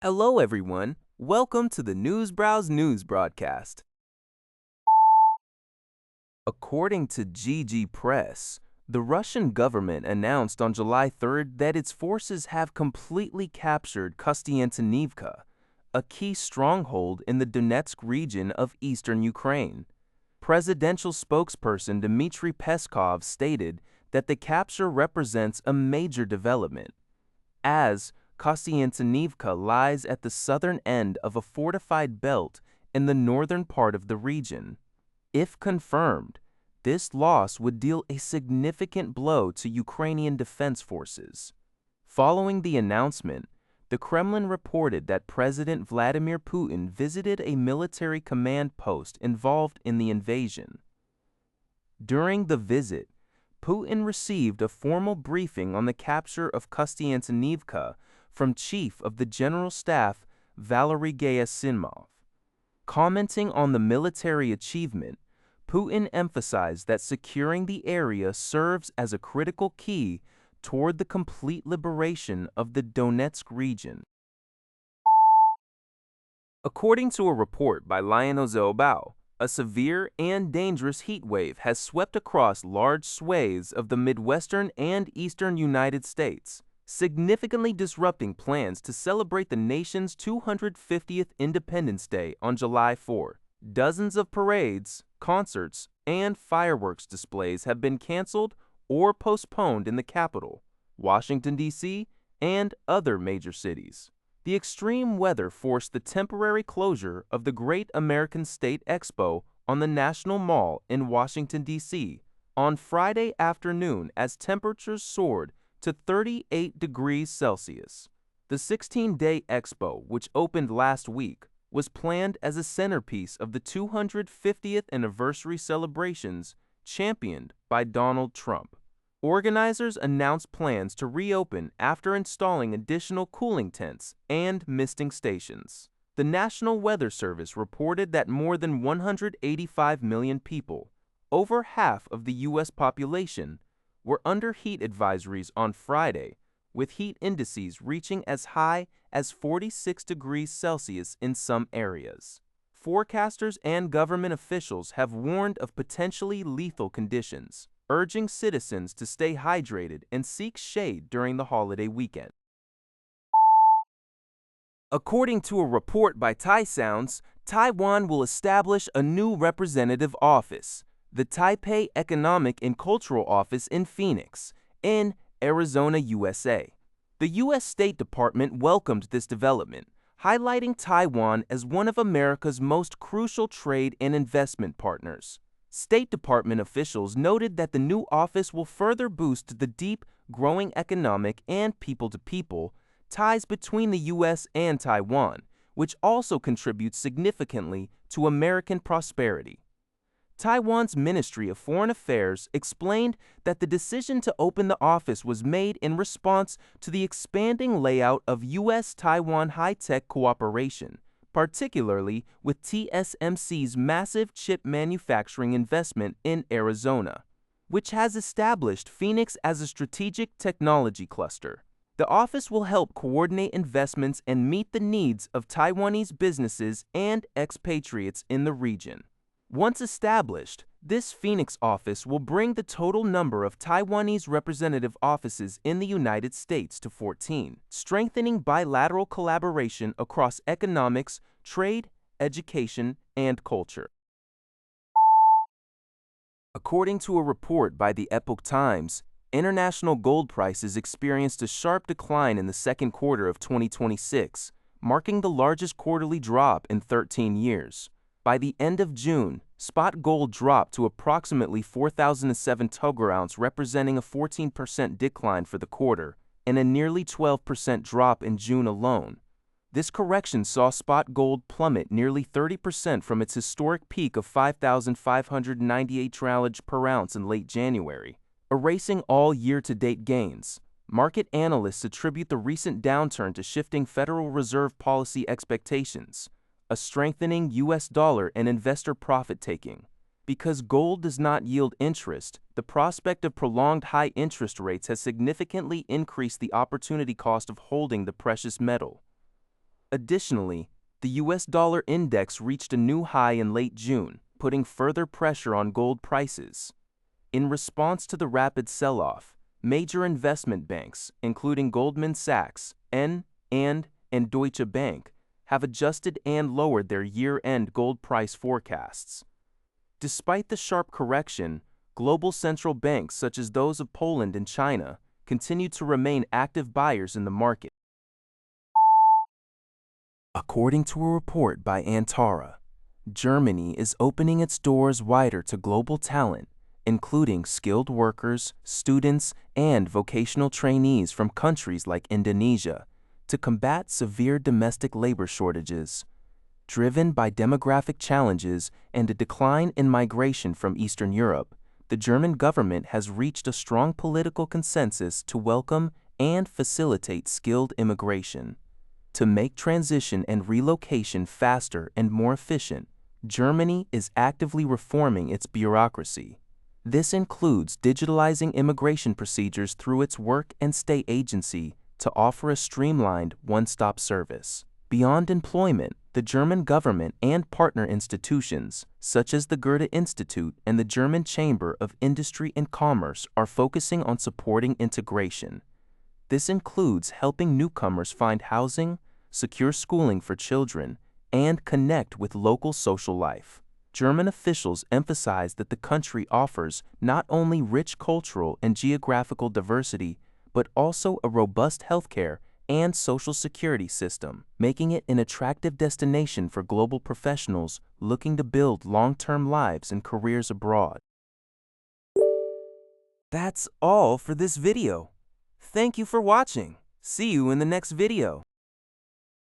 Hello, everyone. Welcome to the Newsbrowse News broadcast. According to GG Press, the Russian government announced on July 3rd that its forces have completely captured Kostiantynivka, a key stronghold in the Donetsk region of eastern Ukraine. Presidential spokesperson Dmitry Peskov stated that the capture represents a major development, as Kostiantynivka lies at the southern end of a fortified belt in the northern part of the region. If confirmed, this loss would deal a significant blow to Ukrainian defense forces. Following the announcement, the Kremlin reported that President Vladimir Putin visited a military command post involved in the invasion. During the visit, Putin received a formal briefing on the capture of Kostiantynivka from Chief of the General Staff Valery Gerasimov. Commenting on the military achievement, Putin emphasized that securing the area serves as a critical key toward the complete liberation of the Donetsk region. According to a report by Lionel Zobao, a severe and dangerous heat wave has swept across large swathes of the Midwestern and Eastern United States, significantly disrupting plans to celebrate the nation's 250th Independence Day on July 4. Dozens of parades, concerts, and fireworks displays have been canceled or postponed in the capital, Washington, D.C., and other major cities. The extreme weather forced the temporary closure of the Great American State Expo on the National Mall in Washington, D.C. on Friday afternoon as temperatures soared to 38 degrees Celsius. The 16-day expo, which opened last week, was planned as a centerpiece of the 250th anniversary celebrations championed by Donald Trump. Organizers announced plans to reopen after installing additional cooling tents and misting stations. The National Weather Service reported that more than 185 million people, over half of the U.S. population, were under heat advisories on Friday, with heat indices reaching as high as 46 degrees Celsius in some areas. Forecasters and government officials have warned of potentially lethal conditions, urging citizens to stay hydrated and seek shade during the holiday weekend. According to a report by TaiSounds, Taiwan will establish a new representative office, the Taipei Economic and Cultural Office in Phoenix, in Arizona, USA. The U.S. State Department welcomed this development, highlighting Taiwan as one of America's most crucial trade and investment partners. State Department officials noted that the new office will further boost the deep, growing economic and people-to-people ties between the U.S. and Taiwan, which also contributes significantly to American prosperity. Taiwan's Ministry of Foreign Affairs explained that the decision to open the office was made in response to the expanding layout of U.S.-Taiwan high-tech cooperation, particularly with TSMC's massive chip manufacturing investment in Arizona, which has established Phoenix as a strategic technology cluster. The office will help coordinate investments and meet the needs of Taiwanese businesses and expatriates in the region. Once established, this Phoenix office will bring the total number of Taiwanese representative offices in the United States to 14, strengthening bilateral collaboration across economics, trade, education, and culture. According to a report by the Epoch Times, international gold prices experienced a sharp decline in the second quarter of 2026, marking the largest quarterly drop in 13 years. By the end of June, spot gold dropped to approximately 4,007 per ounce, representing a 14% decline for the quarter and a nearly 12% drop in June alone. This correction saw spot gold plummet nearly 30% from its historic peak of 5,598 per ounce in late January, erasing all year-to-date gains. Market analysts attribute the recent downturn to shifting Federal Reserve policy expectations, a strengthening U.S. dollar, and investor profit-taking. Because gold does not yield interest, the prospect of prolonged high interest rates has significantly increased the opportunity cost of holding the precious metal. Additionally, the US dollar index reached a new high in late June, putting further pressure on gold prices. In response to the rapid sell-off, major investment banks, including Goldman Sachs, and Deutsche Bank, have adjusted and lowered their year-end gold price forecasts. Despite the sharp correction, global central banks such as those of Poland and China continue to remain active buyers in the market. According to a report by Antara, Germany is opening its doors wider to global talent, including skilled workers, students, and vocational trainees from countries like Indonesia, to combat severe domestic labor shortages. Driven by demographic challenges and a decline in migration from Eastern Europe, the German government has reached a strong political consensus to welcome and facilitate skilled immigration. To make transition and relocation faster and more efficient, Germany is actively reforming its bureaucracy. This includes digitalizing immigration procedures through its work and stay agency to offer a streamlined one-stop service. Beyond employment, the German government and partner institutions, such as the Goethe Institute and the German Chamber of Industry and Commerce, are focusing on supporting integration. This includes helping newcomers find housing, secure schooling for children, and connect with local social life. German officials emphasize that the country offers not only rich cultural and geographical diversity, but also a robust healthcare and social security system, making it an attractive destination for global professionals looking to build long-term lives and careers abroad. That's all for this video. Thank you for watching. See you in the next video.